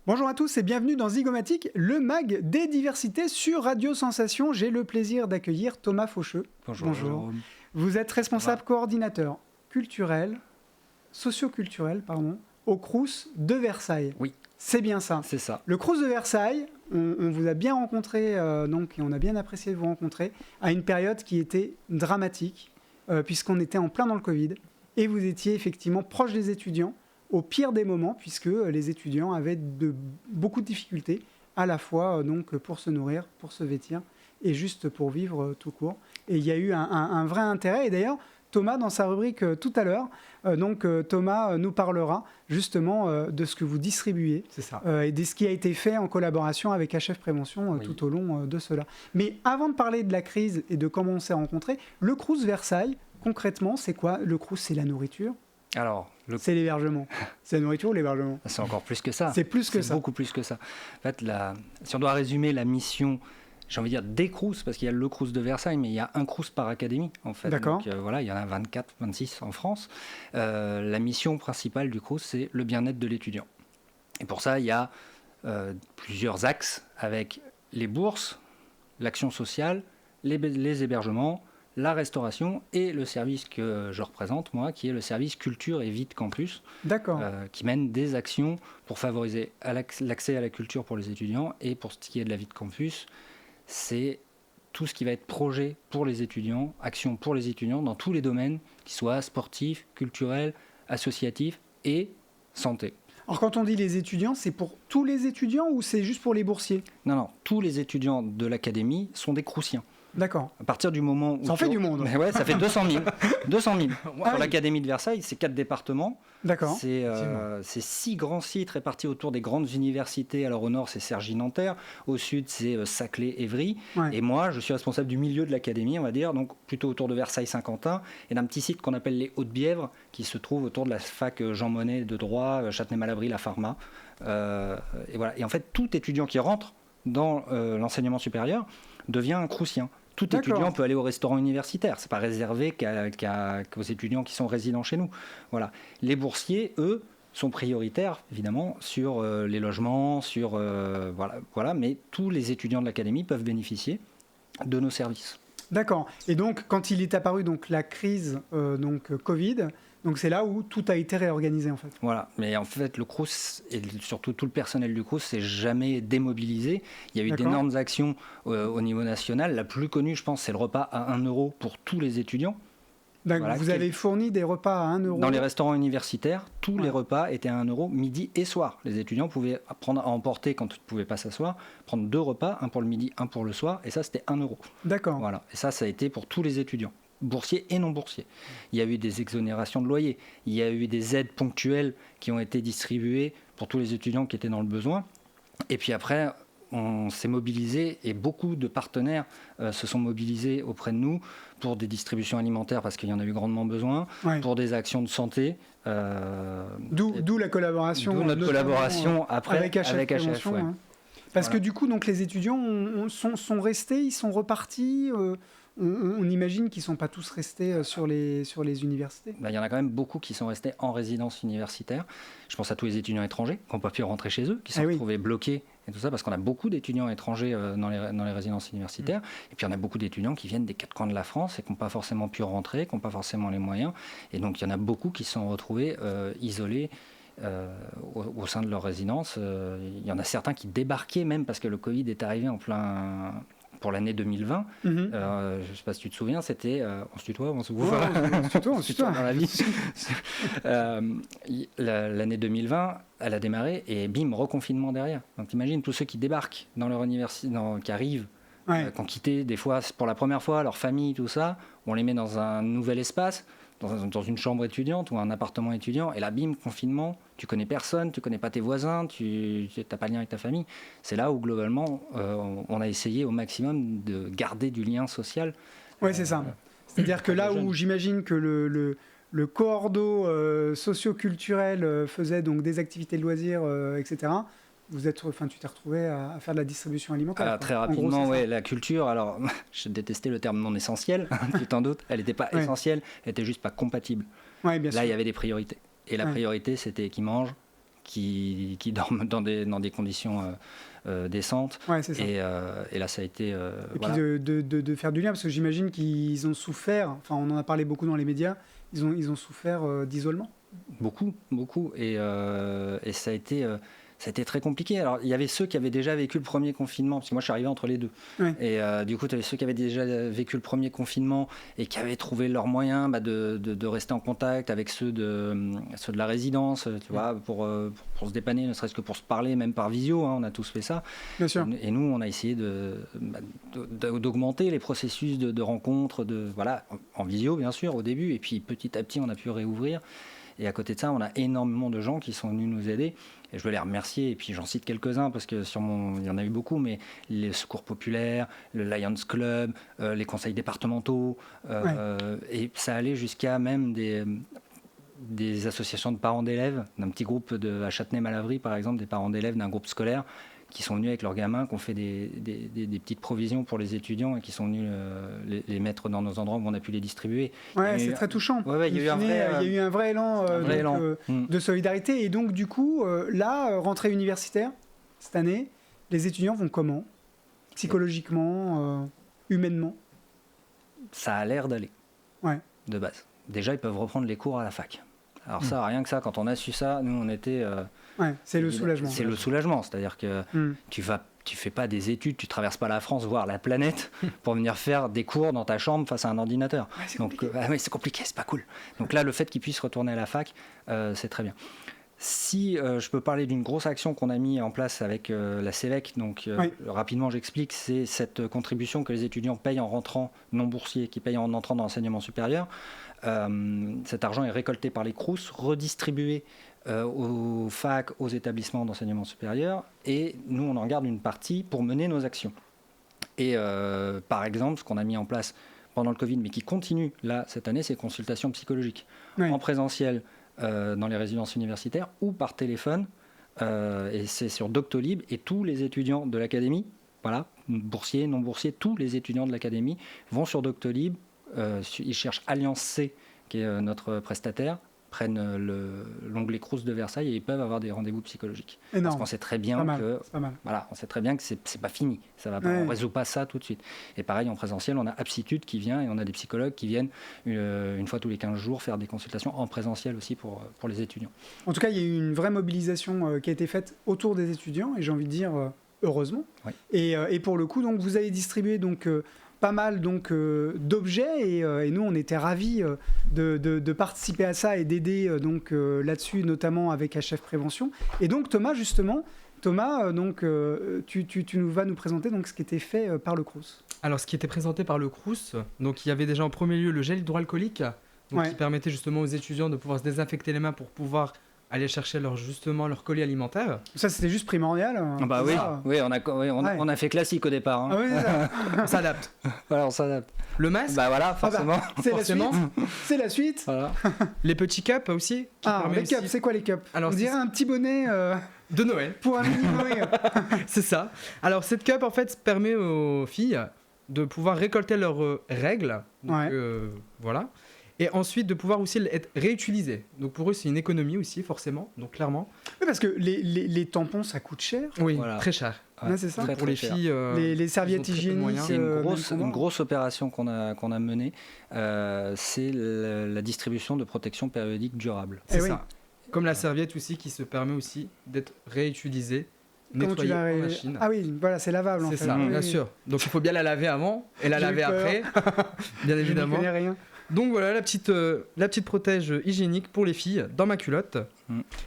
Bonjour à tous et bienvenue dans Zygomatique, le mag des diversités sur Radio Sensation. J'ai le plaisir d'accueillir Thomas Faucheux. Bonjour. Vous êtes responsable coordinateur socioculturel, au Crous de Versailles. Oui. C'est bien ça. C'est ça. Le Crous de Versailles, on vous a bien rencontré, et on a bien apprécié de vous rencontrer, à une période qui était dramatique, puisqu'on était en plein dans le Covid, et vous étiez effectivement proche des étudiants, au pire des moments, puisque les étudiants avaient beaucoup de difficultés, à la fois pour se nourrir, pour se vêtir, et juste pour vivre tout court. Et il y a eu un vrai intérêt. Et d'ailleurs, Thomas, dans sa rubrique tout à l'heure, Thomas nous parlera justement de ce que vous distribuez. C'est ça. Et de ce qui a été fait en collaboration avec HF Prévention tout au long de cela. Mais avant de parler de la crise et de comment on s'est rencontrés, le Crous Versailles, concrètement, c'est quoi? Le Crous, c'est la nourriture? Alors, c'est l'hébergement. C'est la nourriture ou l'hébergement? C'est encore plus que ça. C'est plus que ça. C'est beaucoup plus que ça. En fait, si on doit résumer la mission, j'ai envie de dire des Crous, parce qu'il y a le Crous de Versailles, mais il y a un Crous par académie, en fait. D'accord. Donc, il y en a 24, 26 en France. La mission principale du Crous, c'est le bien-être de l'étudiant. Et pour ça, il y a plusieurs axes avec les bourses, l'action sociale, les hébergements, la restauration et le service que je représente, moi, qui est le service culture et vie de campus. D'accord. Qui mène des actions pour favoriser l'accès à la culture pour les étudiants. Et pour ce qui est de la vie de campus, c'est tout ce qui va être projet pour les étudiants, action pour les étudiants dans tous les domaines, qu'ils soient sportifs, culturels, associatifs et santé. Alors quand on dit les étudiants, c'est pour tous les étudiants ou c'est juste pour les boursiers? Non, tous les étudiants de l'académie sont des Croussiens. D'accord. À partir du moment où... Ça en fait du monde. Mais ouais, ça fait 200 000. 200 000. Pour l'Académie de Versailles, c'est 4 départements. D'accord. C'est 6 grands sites répartis autour des grandes universités. Alors au nord, c'est Cergy-Nanterre. Au sud, c'est Saclay-Évry. Ouais. Et moi, je suis responsable du milieu de l'Académie, on va dire, donc plutôt autour de Versailles-Saint-Quentin, et d'un petit site qu'on appelle les Hautes-Bièvres, qui se trouve autour de la fac Jean Monnet de droit, Châtenay-Malabry, la Pharma. Et voilà. Et en fait, tout étudiant qui rentre dans l'enseignement supérieur devient un Croussien. Tout étudiant peut aller au restaurant universitaire. Ce n'est pas réservé qu'aux étudiants qui sont résidents chez nous. Voilà. Les boursiers, eux, sont prioritaires, évidemment, sur les logements, voilà. Mais tous les étudiants de l'académie peuvent bénéficier de nos services. D'accord. Et donc, quand il est apparu la crise Covid, donc c'est là où tout a été réorganisé en fait. Voilà, mais en fait le Crous et surtout tout le personnel du Crous s'est jamais démobilisé. Il y a eu d'énormes actions au niveau national. La plus connue, je pense, c'est le repas à 1 euro pour tous les étudiants. Voilà, vous avez fourni des repas à 1 euro? Dans les restaurants universitaires, tous les repas étaient à 1 euro midi et soir. Les étudiants pouvaient prendre à emporter quand ils ne pouvaient pas s'asseoir, prendre 2 repas, un pour le midi, un pour le soir, et ça c'était 1 euro. D'accord. Voilà, et ça a été pour tous les étudiants, boursiers et non boursiers. Il y a eu des exonérations de loyer, il y a eu des aides ponctuelles qui ont été distribuées pour tous les étudiants qui étaient dans le besoin. Et puis après, on s'est mobilisé et beaucoup de partenaires se sont mobilisés auprès de nous pour des distributions alimentaires parce qu'il y en a eu grandement besoin, pour des actions de santé. D'où la collaboration. D'où notre collaboration après avec HF. Ouais. Parce que du coup, les étudiants sont restés, ils sont repartis. On imagine qu'ils ne sont pas tous restés sur les universités. Il y en a quand même beaucoup qui sont restés en résidence universitaire. Je pense à tous les étudiants étrangers qui n'ont pas pu rentrer chez eux, qui sont retrouvés bloqués et tout ça, parce qu'on a beaucoup d'étudiants étrangers dans les résidences universitaires. Et puis il y en a beaucoup d'étudiants qui viennent des 4 coins de la France et qui n'ont pas forcément pu rentrer, qui n'ont pas forcément les moyens. Et donc il y en a beaucoup qui se sont retrouvés isolés au sein de leur résidence. Il y en a certains qui débarquaient même parce que le Covid est arrivé en plein... Pour l'année 2020, je ne sais pas si tu te souviens, c'était... on se tutoie, on se voit. On se tutoie dans la vie. L'année 2020, elle a démarré et bim, reconfinement derrière. Donc t'imagines tous ceux qui débarquent dans leur université, qui arrivent, qui ont quitté des fois pour la première fois leur famille, tout ça, on les met dans un nouvel espace, dans une chambre étudiante ou un appartement étudiant, et là, bim, confinement, tu connais personne, tu connais pas tes voisins, tu n'as pas de lien avec ta famille. C'est là où, globalement, on a essayé au maximum de garder du lien social. Oui, c'est ça. C'est-à-dire que là où j'imagine que le coordo socio-culturel faisait donc des activités de loisirs, etc., tu t'es retrouvé à faire de la distribution alimentaire. Très rapidement, oui, la culture. Alors, je détestais le terme non essentiel, tu t'en doutes. Elle n'était pas essentielle, elle n'était juste pas compatible. Ouais, bien Là, sûr. il y avait des priorités. Et la priorité, c'était qui mange, qui dorment dans des conditions décentes. Ouais, c'est ça. Et là, ça a été... et puis de faire du lien, parce que j'imagine qu'ils ont souffert, enfin on en a parlé beaucoup dans les médias, ils ont souffert d'isolement. Beaucoup. Et ça a été très compliqué. Alors, il y avait ceux qui avaient déjà vécu le premier confinement, parce que moi, je suis arrivé entre les deux. Ouais. Et du coup, tu avais ceux qui avaient déjà vécu le premier confinement et qui avaient trouvé leurs moyens de rester en contact avec ceux de la résidence, tu vois, pour se dépanner, ne serait-ce que pour se parler, même par visio. On a tous fait ça. Bien sûr. Et nous, on a essayé d'augmenter les processus de rencontres, en visio, bien sûr, au début. Et puis, petit à petit, on a pu réouvrir. Et à côté de ça, on a énormément de gens qui sont venus nous aider. Et je veux les remercier. Et puis j'en cite quelques-uns parce que il y en a eu beaucoup, mais les secours populaires, le Lions Club, les conseils départementaux. Et ça allait jusqu'à même des associations de parents d'élèves, d'un petit groupe à Châtenay-Malabry, par exemple, des parents d'élèves d'un groupe scolaire qui sont venus avec leurs gamins, qui ont fait des petites provisions pour les étudiants et qui sont venus les mettre dans nos endroits où on a pu les distribuer. Ouais, c'est très touchant. Il y a eu un vrai élan, de solidarité. Et donc, du coup, là, rentrée universitaire, cette année, les étudiants vont comment ? Psychologiquement, humainement ? Ça a l'air d'aller, de base. Déjà, ils peuvent reprendre les cours à la fac. Alors ça, rien que ça, quand on a su ça, nous, on était... c'est le soulagement. C'est le soulagement, c'est-à-dire que tu fais pas des études, tu traverses pas la France, voire la planète, pour venir faire des cours dans ta chambre face à un ordinateur. C'est compliqué, c'est pas cool. Donc là, le fait qu'ils puissent retourner à la fac, c'est très bien. Si je peux parler d'une grosse action qu'on a mis en place avec la CEVEC, rapidement j'explique, c'est cette contribution que les étudiants payent en rentrant, non boursiers, qui payent en entrant dans l'enseignement supérieur. Cet argent est récolté par les Crous, redistribué aux facs, aux établissements d'enseignement supérieur, et nous on en garde une partie pour mener nos actions. Et par exemple, ce qu'on a mis en place pendant le Covid, mais qui continue là cette année, c'est consultations psychologiques en présentiel dans les résidences universitaires ou par téléphone, et c'est sur Doctolib, et tous les étudiants de l'académie, boursiers, non boursiers, tous les étudiants de l'académie vont sur Doctolib, ils cherchent Alliance C, qui est notre prestataire, prennent l'onglet Crous de Versailles et ils peuvent avoir des rendez-vous psychologiques. Énorme. Parce qu'on sait très bien on sait très bien que c'est pas fini. Ça va pas, on résout pas ça tout de suite. Et pareil, en présentiel, on a Aptitude qui vient et on a des psychologues qui viennent une fois tous les 15 jours faire des consultations en présentiel aussi pour les étudiants. En tout cas, il y a eu une vraie mobilisation qui a été faite autour des étudiants et j'ai envie de dire heureusement. Oui. Et pour le coup, donc, vous avez distribué pas mal d'objets et nous on était ravis de participer à ça et d'aider là-dessus, notamment avec HF Prévention. Et donc Thomas, justement, tu vas nous présenter ce qui était fait par le Crous. Alors ce qui était présenté par le Crous, donc il y avait déjà en premier lieu le gel hydroalcoolique, qui permettait justement aux étudiants de pouvoir se désinfecter les mains pour pouvoir aller chercher leur colis alimentaire. Ça, c'était juste primordial. On a fait classique au départ. Hein. Ah oui, c'est ça. On s'adapte. Voilà, on s'adapte. Le masque. Forcément. C'est la suite. Voilà. Les petits cups aussi. Les cups, c'est quoi les cups? Alors, on dirait un petit bonnet de Noël. Pour un mini Noël. C'est ça. Alors, cette cup, en fait, permet aux filles de pouvoir récolter leurs règles. Donc, voilà. Et ensuite de pouvoir aussi être réutilisé. Donc pour eux, c'est une économie aussi, forcément, donc clairement. Oui, parce que les tampons, ça coûte cher. Oui, très cher. Ouais, c'est ça. Très, pour les filles, les serviettes hygiéniques. C'est une grosse opération qu'on a menée. C'est la distribution de protection périodique durable. C'est ça. Comme la serviette aussi, qui se permet aussi d'être réutilisée, nettoyée en machine. Ah oui, voilà, c'est lavable en fait. C'est ça, bien sûr. Donc il faut bien la laver avant et la laver après, bien évidemment. Je ne connais rien. Donc voilà la petite protège hygiénique pour les filles dans ma culotte.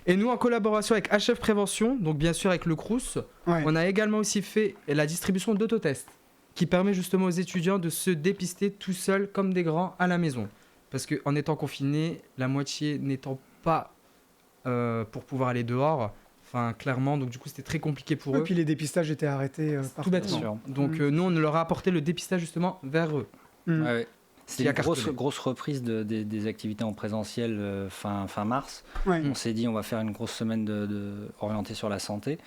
Et nous, en collaboration avec HF Prévention, donc bien sûr avec le Crous, on a également aussi fait la distribution d'autotests qui permet justement aux étudiants de se dépister tout seuls comme des grands à la maison. Parce qu'en étant confinés, la moitié n'étant pas pour pouvoir aller dehors, enfin clairement, donc du coup c'était très compliqué pour eux. Et puis les dépistages étaient arrêtés tout bêtement. Donc nous, on leur a apporté le dépistage justement vers eux. Ouais. C'était une grosse reprise des activités en présentiel fin mars. Ouais. On s'est dit on va faire une grosse semaine orientée sur la santé.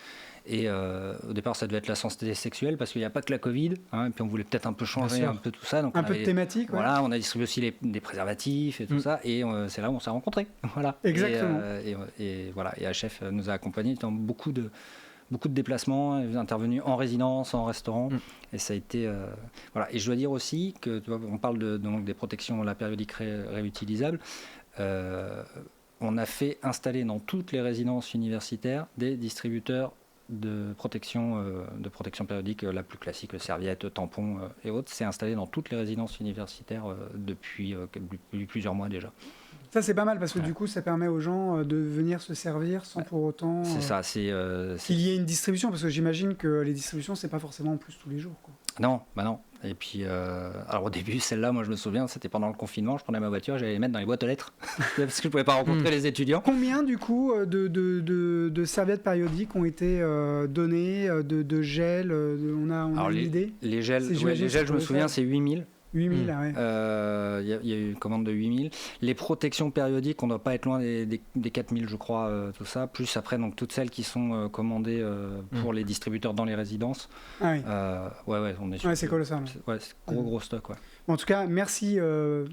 Et au départ, ça devait être la santé sexuelle parce qu'il n'y a pas que la Covid. Et puis on voulait peut-être un peu changer un peu tout ça. Donc un peu de thématique. Voilà, on a distribué aussi des préservatifs et tout ça. Et c'est là où on s'est rencontrés. Voilà. Exactement. Et voilà. Et HF nous a accompagnés dans beaucoup de déplacements, intervenus en résidence, en restaurant. Et ça a été... voilà. Et je dois dire aussi que, tu vois, on parle donc des protections périodiques réutilisables. On a fait installer dans toutes les résidences universitaires des distributeurs de protection périodique, la plus classique, serviettes, tampons et autres. C'est installé dans toutes les résidences universitaires depuis plusieurs mois déjà. Ça, c'est pas mal parce que du coup, ça permet aux gens de venir se servir sans pour autant qu'il y ait une distribution. Parce que j'imagine que les distributions, c'est pas forcément en plus tous les jours, quoi. Non. Et puis, alors au début, celle-là, moi je me souviens, c'était pendant le confinement, je prenais ma voiture, j'allais les mettre dans les boîtes aux lettres, parce que je ne pouvais pas rencontrer les étudiants. Combien, du coup, de serviettes périodiques ont été données, de gel on a une idée? Les gels, je me souviens, c'est 8000. 8000, ouais. Il y a eu une commande de 8000. Les protections périodiques, on ne doit pas être loin des 4000, je crois, tout ça. Plus après, donc, toutes celles qui sont commandées pour les distributeurs dans les résidences. Ah oui. On est sûr. Ouais, c'est colossal. C'est gros stock, ouais. En tout cas, merci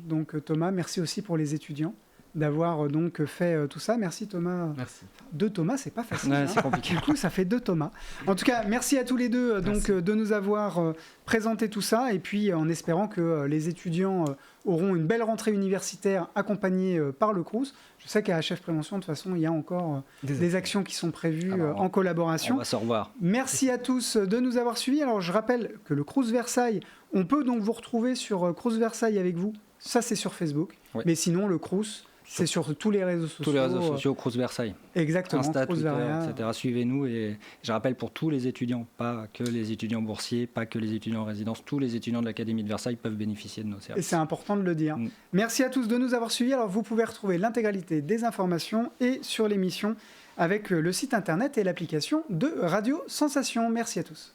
donc Thomas. Merci aussi pour les étudiants d'avoir donc fait tout ça. Merci Thomas. Merci. 2 Thomas, c'est pas facile. Ouais, c'est compliqué. Du coup, ça fait 2 Thomas. En tout cas, merci à tous les deux de nous avoir présenté tout ça et puis en espérant que les étudiants auront une belle rentrée universitaire accompagnée par le Crous. Je sais qu'à HF Prévention, de toute façon, il y a encore des actions qui sont prévues en collaboration. On va se revoir. Merci à tous de nous avoir suivis. Alors, je rappelle que le Crous Versailles, on peut donc vous retrouver sur Crous Versailles avec vous. Ça, c'est sur Facebook. Oui. Mais sinon, le Crous, c'est sur tous les réseaux sociaux. Tous les réseaux sociaux, Crous Versailles. Exactement. Insta, Twitter, etc. Suivez-nous. Et je rappelle pour tous les étudiants, pas que les étudiants boursiers, pas que les étudiants en résidence, tous les étudiants de l'Académie de Versailles peuvent bénéficier de nos services. Et c'est important de le dire. Merci à tous de nous avoir suivis. Alors, vous pouvez retrouver l'intégralité des informations et sur l'émission avec le site internet et l'application de Radio Sensation. Merci à tous.